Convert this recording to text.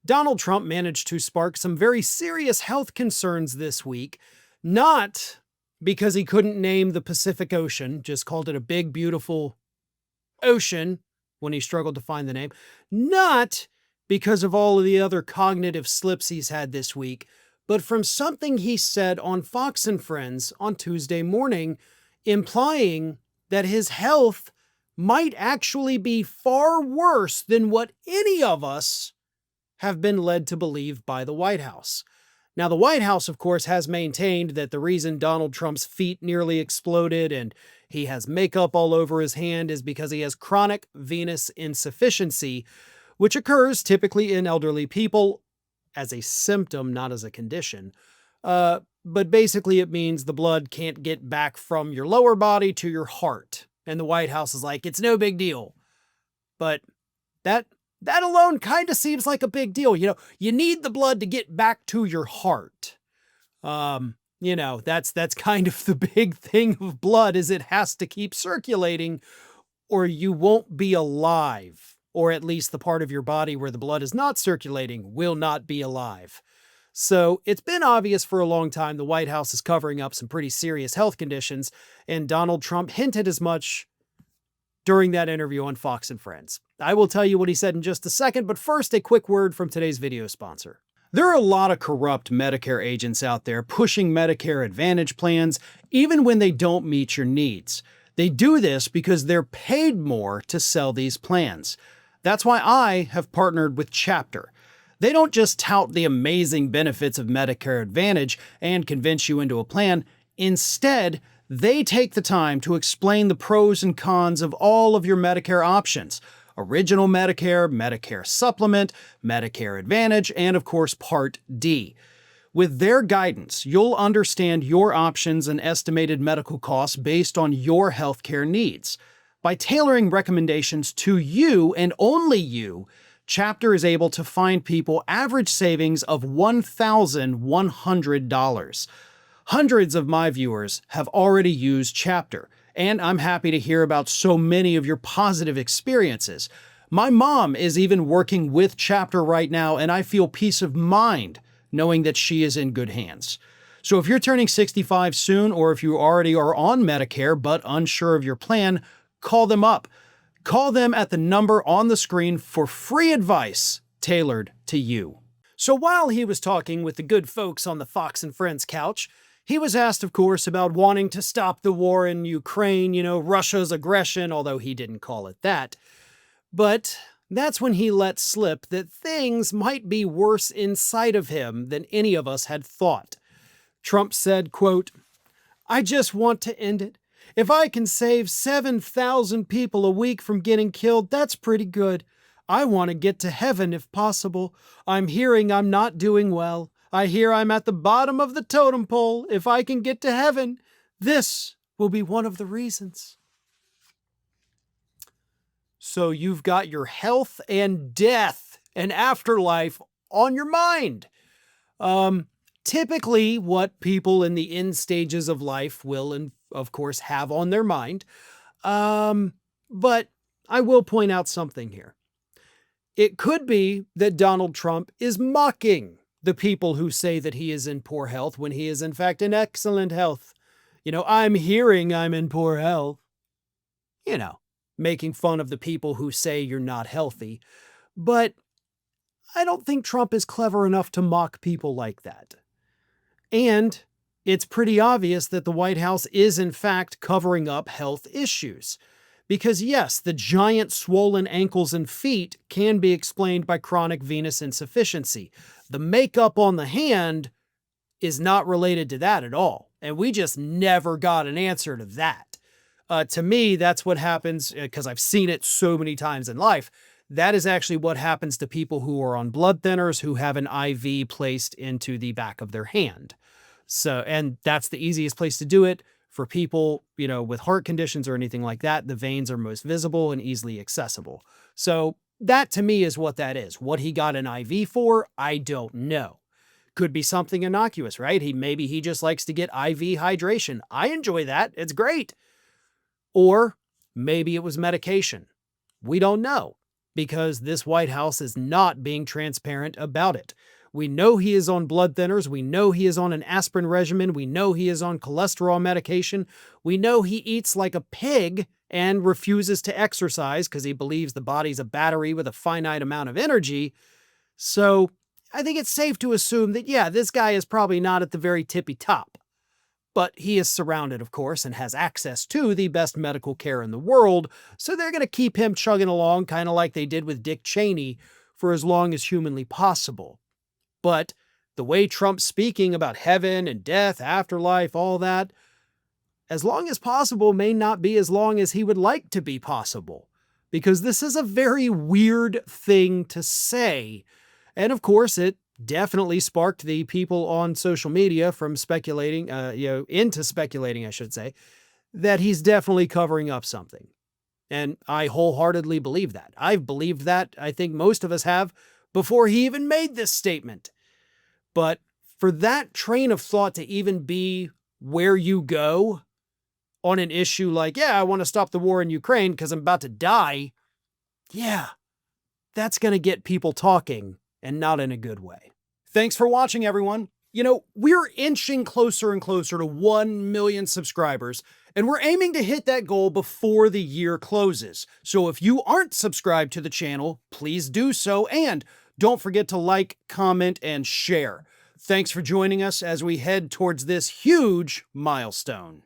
Donald Trump managed to spark some very serious health concerns this week, not because he couldn't name the Pacific Ocean, just called it a big, beautiful ocean when he struggled to find the name, not because of all of the other cognitive slips he's had this week, but from something he said on Fox and Friends on Tuesday morning, implying that his health might actually be far worse than what any of us have been led to believe by the White House. Now, the White House, of course, has maintained that the reason Donald Trump's feet nearly exploded and he has makeup all over his hand is because he has chronic venous insufficiency, which occurs typically in elderly people as a symptom, not as a condition. But basically it means the blood can't get back from your lower body to your heart. And the White House is like, it's no big deal. But that alone kind of seems like a big deal. You know, you need the blood to get back to your heart. That's kind of the big thing of blood, is it has to keep circulating or you won't be alive. Or at least the part of your body where the blood is not circulating will not be alive. So it's been obvious for a long time the White House is covering up some pretty serious health conditions, and Donald Trump hinted as much during that interview on Fox and Friends. I will tell you what he said in just a second, but first a quick word from today's video sponsor. There are a lot of corrupt Medicare agents out there pushing Medicare Advantage plans, even when they don't meet your needs. They do this because they're paid more to sell these plans. That's why I have partnered with Chapter. They don't just tout the amazing benefits of Medicare Advantage and convince you into a plan. Instead, they take the time to explain the pros and cons of all of your Medicare options: Original Medicare, Medicare Supplement, Medicare Advantage, and of course Part D. With their guidance, you'll understand your options and estimated medical costs based on your healthcare needs. By tailoring recommendations to you and only you, Chapter is able to find people average savings of $1,100. Hundreds of my viewers have already used Chapter, and I'm happy to hear about so many of your positive experiences. My mom is even working with Chapter right now, and I feel peace of mind knowing that she is in good hands. So if you're turning 65 soon, or if you already are on Medicare but unsure of your plan, call them up. Call them at the number on the screen for free advice tailored to you. So while he was talking with the good folks on the Fox and Friends couch, he was asked, of course, about wanting to stop the war in Ukraine, Russia's aggression, although he didn't call it that. But that's when he let slip that things might be worse inside of him than any of us had thought. Trump said, quote, "I just want to end it. If I can save 7,000 people a week from getting killed, that's pretty good. I want to get to heaven if possible. I'm hearing I'm not doing well. I hear I'm at the bottom of the totem pole. If I can get to heaven, this will be one of the reasons." So you've got your health and death and afterlife on your mind. Typically what people in the end stages of life will, and of course, have on their mind. But I will point out something here. It could be that Donald Trump is mocking the people who say that he is in poor health when he is in fact in excellent health. I'm hearing I'm in poor health. Making fun of the people who say you're not healthy. But I don't think Trump is clever enough to mock people like that. And it's pretty obvious that the White House is in fact covering up health issues. Because yes, the giant swollen ankles and feet can be explained by chronic venous insufficiency. The makeup on the hand is not related to that at all. And we just never got an answer to that. To me, that's what happens, because I've seen it so many times in life. That is actually what happens to people who are on blood thinners who have an IV placed into the back of their hand. And that's the easiest place to do it. For people, with heart conditions or anything like that, the veins are most visible and easily accessible. So that to me is what that is. What he got an IV for, I don't know. Could be something innocuous, right? Maybe he just likes to get IV hydration. I enjoy that. It's great. Or maybe it was medication. We don't know. because this White House is not being transparent about it. We know he is on blood thinners. We know he is on an aspirin regimen. We know he is on cholesterol medication. We know he eats like a pig and refuses to exercise because he believes the body's a battery with a finite amount of energy. So I think it's safe to assume that, yeah, this guy is probably not at the very tippy top. But he is surrounded, of course, and has access to the best medical care in the world, so they're going to keep him chugging along kind of like they did with Dick Cheney for as long as humanly possible. But the way Trump's speaking about heaven and death, afterlife, all that, as long as possible may not be as long as he would like to be possible, because this is a very weird thing to say. And of course, it definitely sparked the people on social media from speculating, into speculating, I should say, that he's definitely covering up something. And I wholeheartedly believe that. I've believed that, I think most of us have, before he even made this statement. But for that train of thought to even be where you go on an issue like, yeah, I want to stop the war in Ukraine because I'm about to die, yeah, that's going to get people talking, and not in a good way. Thanks for watching, everyone. You know, we're inching closer and closer to 1 million subscribers, and we're aiming to hit that goal before the year closes. So if you aren't subscribed to the channel, please do so, and don't forget to like, comment, and share. Thanks for joining us as we head towards this huge milestone.